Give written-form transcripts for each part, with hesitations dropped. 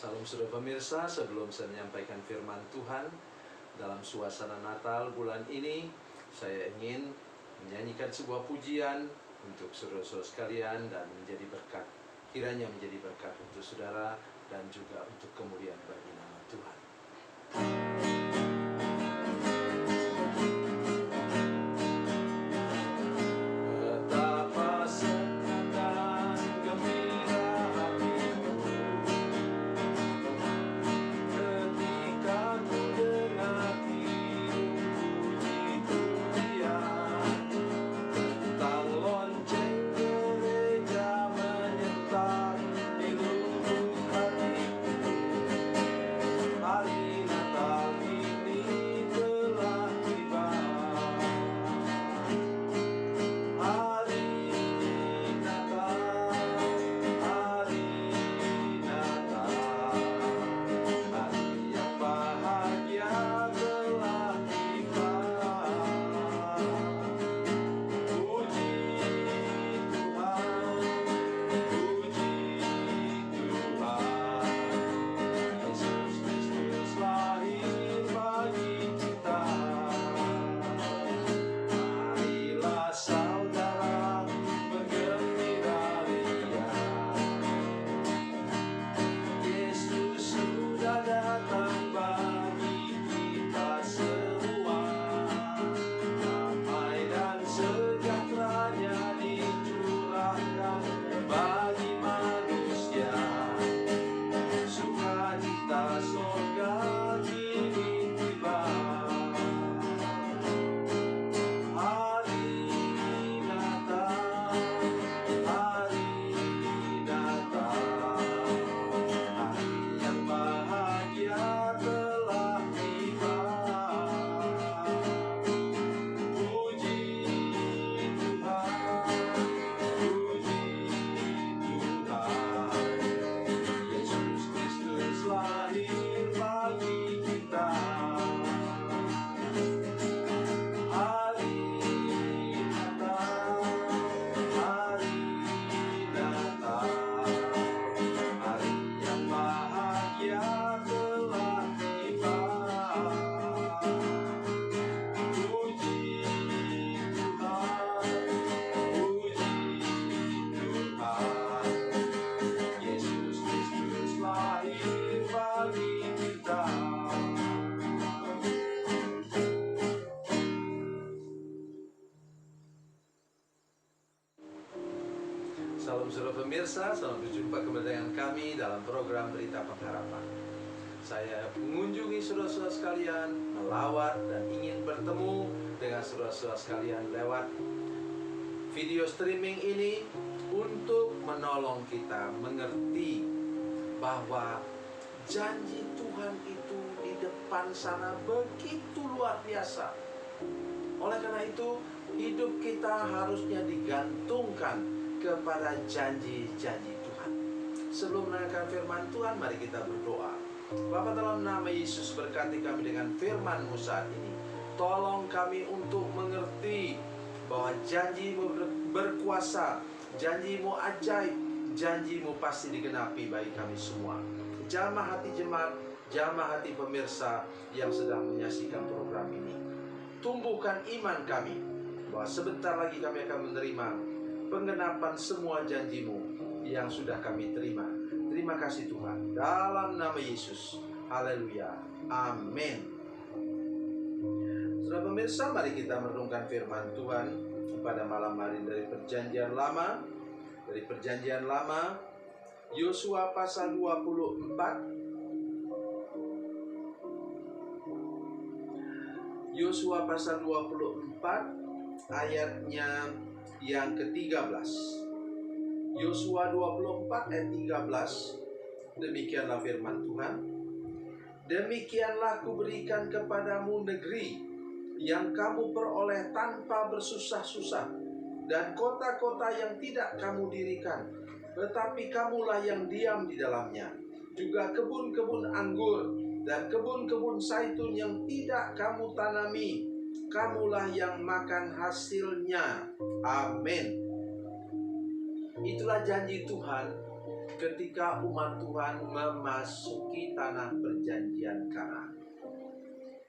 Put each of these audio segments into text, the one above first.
Salam saudara pemirsa, sebelum saya menyampaikan firman Tuhan dalam suasana Natal bulan ini, saya ingin menyanyikan sebuah pujian untuk saudara-saudara sekalian dan menjadi berkat. Kiranya menjadi berkat untuk saudara dan juga untuk kemuliaan bagi nama Tuhan. Salam saudara pemirsa, selamat berjumpa kembali dengan kami dalam program Berita Pengharapan. Saya mengunjungi saudara-saudara sekalian, melawat dan ingin bertemu dengan saudara-saudara sekalian lewat video streaming ini untuk menolong kita mengerti bahwa janji Tuhan itu di depan sana begitu luar biasa. Oleh karena itu, hidup kita harusnya digantungkan kepada janji-janji Tuhan. Sebelum mendengarkan firman Tuhan, mari kita berdoa. Bapa, dalam nama Yesus, berkati kami dengan firman-Mu saat ini. Tolong kami untuk mengerti bahwa janji-Mu berkuasa, janji-Mu ajaib, janji-Mu pasti digenapi bagi kami semua. Jamah hati jemaat, jamah hati pemirsa yang sedang menyaksikan program ini. Tumbuhkan iman kami bahwa sebentar lagi kami akan menerima penggenapan semua janji-Mu yang sudah kami terima. Terima kasih Tuhan. Dalam nama Yesus. Haleluya. Amin. Saudara pemirsa, mari kita merenungkan firman Tuhan pada malam hari dari Perjanjian Lama. Dari Perjanjian Lama, Yosua pasal 24. Yosua pasal 24 ayatnya yang ke-13. Yosua 24 ayat 13. Demikianlah firman Tuhan. Demikianlah kuberikan kepadamu negeri yang kamu peroleh tanpa bersusah-susah, dan kota-kota yang tidak kamu dirikan, tetapi kamulah yang diam di dalamnya. Juga kebun-kebun anggur dan kebun-kebun zaitun yang tidak kamu tanami, kamulah yang makan hasilnya. Amin. Itulah janji Tuhan ketika umat Tuhan memasuki tanah perjanjian Kanaan.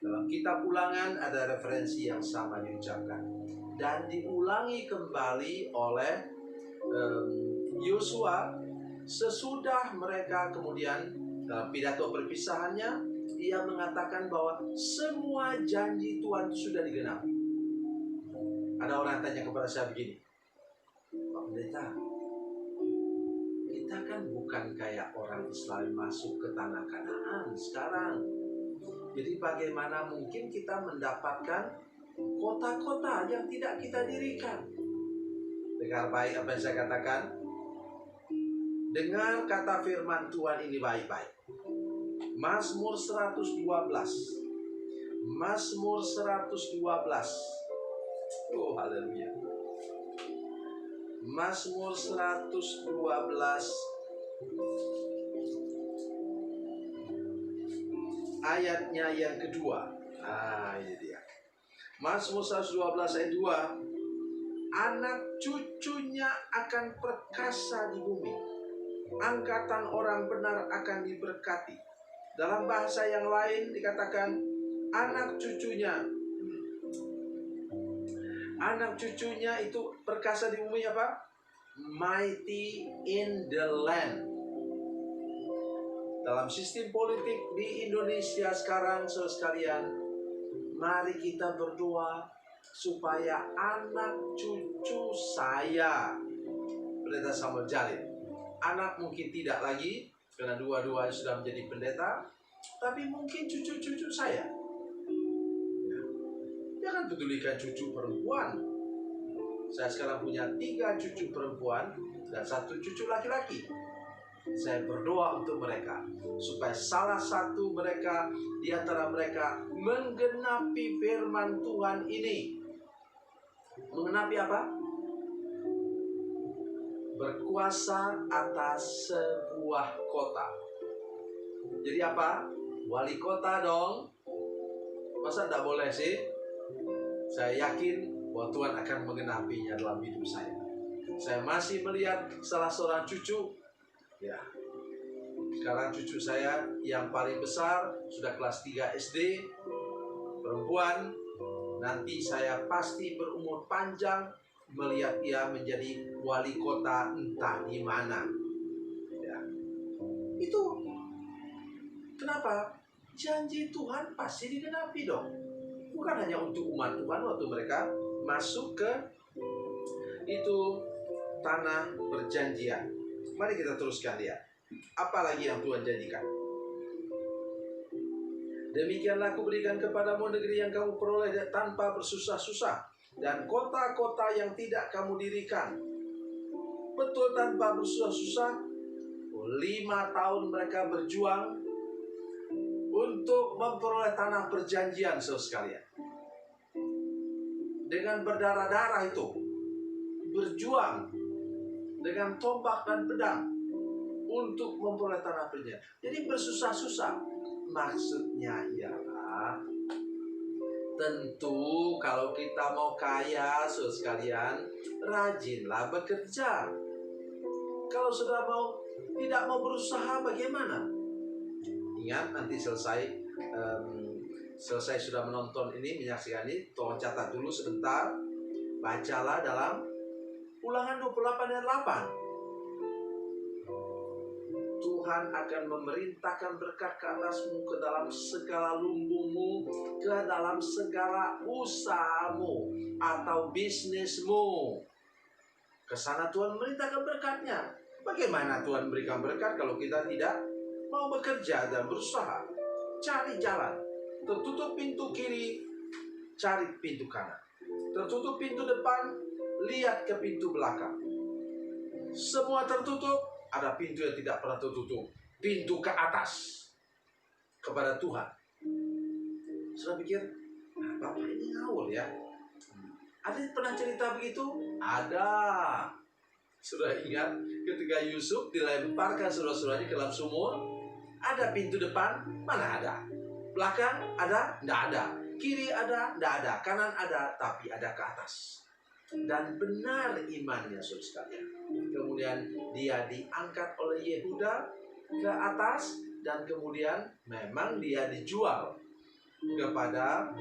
Dalam kitab Ulangan ada referensi yang sama diucapkan dan diulangi kembali oleh Yosua sesudah mereka kemudian dalam pidato perpisahannya ia mengatakan bahwa semua janji Tuhan itu sudah digenapi. Ada orang tanya kepada saya begini, Pak Pendeta, kita kan bukan kayak orang Israel masuk ke tanah Kanaan sekarang. Jadi bagaimana mungkin kita mendapatkan kota-kota yang tidak kita dirikan? Dengar baik apa yang saya katakan. Dengar kata firman Tuhan ini baik-baik. Mazmur 112. Mazmur 112. Oh, haleluya. Mazmur 112 ayatnya yang kedua. Ini dia. Mazmur 112 ayat 2. Anak cucunya akan perkasa di bumi. Angkatan orang benar akan diberkati. Dalam bahasa yang lain dikatakan anak cucunya. Anak cucunya itu perkasa di bumi apa? Mighty in the land. Dalam sistem politik di Indonesia sekarang, saudara sekalian, mari kita berdoa supaya anak cucu saya, Pendeta Samuel Jalil, anak mungkin tidak lagi, karena dua-duanya sudah menjadi pendeta, tapi mungkin cucu-cucu saya. Jangan pedulikan cucu perempuan. Saya sekarang punya 3 cucu perempuan dan 1 cucu laki-laki. Saya berdoa untuk mereka supaya salah satu mereka di antara mereka menggenapi firman Tuhan ini. Menggenapi apa? Berkuasa atas sebuah kota. Jadi apa? Wali kota dong. Masa tidak boleh sih? Saya yakin bahwa Tuhan akan menggenapinya dalam hidup saya. Saya masih melihat salah seorang cucu. Ya, sekarang cucu saya yang paling besar sudah kelas 3 SD, perempuan. Nanti saya pasti berumur panjang melihat dia menjadi wali kota entah di mana. Ya. Itu kenapa? Janji Tuhan pasti digenapi dong. Bukan hanya untuk umat Tuhan waktu mereka masuk ke itu tanah perjanjian. Mari kita teruskan lihat. Apa lagi yang Tuhan janjikan? Demikianlah aku berikan kepadamu negeri yang kamu peroleh tanpa bersusah-susah, dan kota-kota yang tidak kamu dirikan. Betul, tanpa bersusah-susah. 5 tahun mereka berjuang untuk memperoleh tanah perjanjian, saudara sekalian. Dengan berdarah-darah itu, berjuang dengan tombak dan pedang untuk memperoleh tanah perjanjian. Jadi bersusah-susah. Maksudnya ialah tentu kalau kita mau kaya, saudara sekalian, rajinlah bekerja. Kalau sudah tidak mau berusaha, bagaimana? Ingat, nanti selesai sudah menonton ini, menyaksikan ini, tolong catat dulu sebentar. Bacalah dalam Ulangan 28 ayat 8. Tuhan akan memerintahkan berkat ke atasmu, ke dalam segala lumbungmu, ke dalam segala usahamu atau bisnismu. Ke sana Tuhan memerintahkan berkatnya. Bagaimana Tuhan berikan berkat kalau kita tidak mau bekerja dan berusaha? Cari jalan. Tertutup pintu kiri, cari pintu kanan. Tertutup pintu depan, lihat ke pintu belakang. Semua tertutup, ada pintu yang tidak pernah tertutup. Pintu ke atas kepada Tuhan. Sudah pikir, Bapak ini ngawur ya? Ada yang pernah cerita begitu? Ada. Sudah ingat ketika Yusuf dilemparkan saudara-saudaranya ke dalam sumur? Ada pintu depan? Mana ada? Belakang ada? Tidak ada. Kiri ada? Tidak ada. Kanan ada, tapi ada ke atas. dan benar imannya, saudara sekalian. Kemudian dia diangkat oleh Yehuda ke atas, dan kemudian memang dia dijual kepada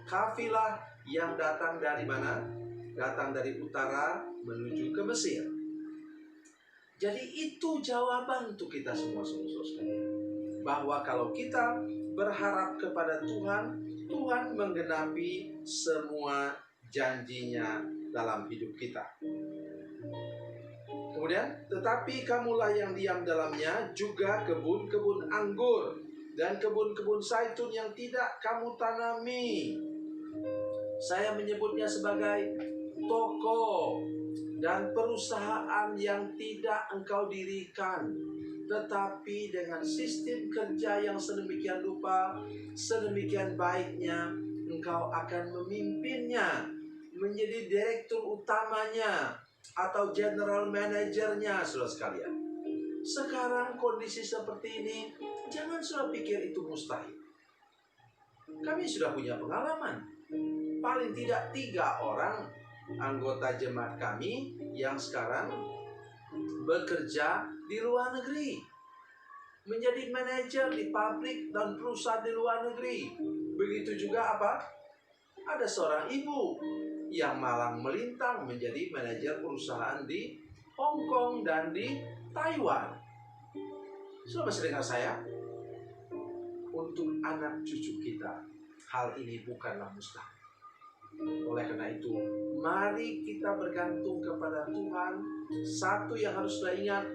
kafilah yang datang dari mana? Datang dari utara menuju ke Mesir. Jadi itu jawaban untuk kita semua, saudara sekalian, bahwa kalau kita berharap kepada Tuhan, Tuhan menggenapi semua janjinya dalam hidup kita. Kemudian, tetapi kamulah yang diam dalamnya juga kebun-kebun anggur dan kebun-kebun zaitun yang tidak kamu tanami. Saya menyebutnya sebagai toko dan perusahaan yang tidak engkau dirikan, tetapi dengan sistem kerja yang sedemikian rupa, sedemikian baiknya, engkau akan memimpinnya, menjadi direktur utamanya atau general manajernya, saudara sekalian. Sekarang kondisi seperti ini, jangan sudah pikir itu mustahil. Kami sudah punya pengalaman. Paling tidak 3 orang anggota jemaat kami yang sekarang bekerja di luar negeri, menjadi manajer di pabrik dan perusahaan di luar negeri. Begitu juga ada seorang ibu yang malang melintang menjadi manajer perusahaan di Hong Kong dan di Taiwan. Sudah masih dengar saya? Untuk anak cucu kita, hal ini bukanlah mustahil. Oleh karena itu, mari kita bergantung kepada Tuhan. Satu yang harus kita ingat,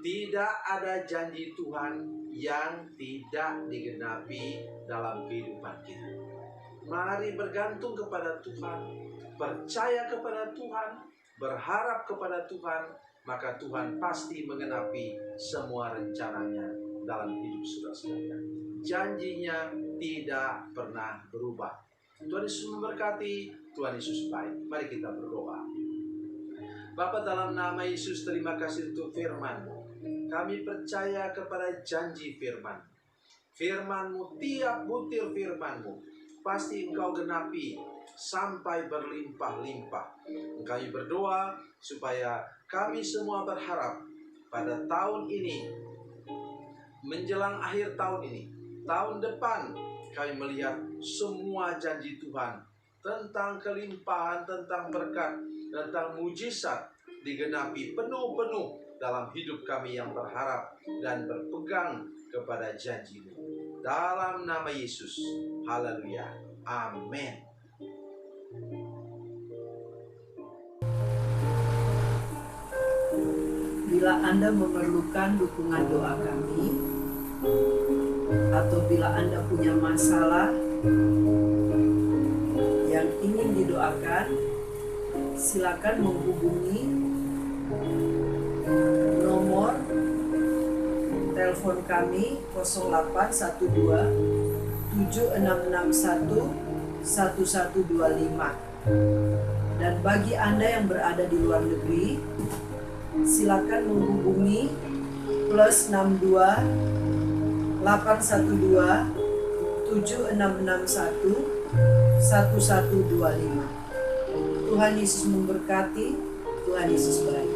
tidak ada janji Tuhan yang tidak digenapi dalam kehidupan kita. Mari bergantung kepada Tuhan, percaya kepada Tuhan, berharap kepada Tuhan, maka Tuhan pasti menggenapi semua rencananya dalam hidup saudara sekalian. Janjinya tidak pernah berubah. Tuhan Yesus memberkati, Tuhan Yesus baik. Mari kita berdoa. Bapa, dalam nama Yesus, terima kasih untuk firman-Mu. Kami percaya kepada janji firman. Firman-Mu, tiap butir firman-Mu pasti Engkau genapi sampai berlimpah-limpah. Kami berdoa supaya kami semua berharap pada tahun ini, menjelang akhir tahun ini, tahun depan, kami melihat semua janji Tuhan tentang kelimpahan, tentang berkat, tentang mujizat digenapi penuh-penuh dalam hidup kami yang berharap dan berpegang kepada janji-Mu. Dalam nama Yesus. Haleluya. Amin. Bila Anda memerlukan dukungan doa kami, atau bila Anda punya masalah yang ingin didoakan, silakan menghubungi nomor telepon kami 0812 7661 1125. Dan bagi Anda yang berada di luar negeri, silakan menghubungi +62 812 7661 1125. Tuhan Yesus memberkati, Tuhan Yesus baik.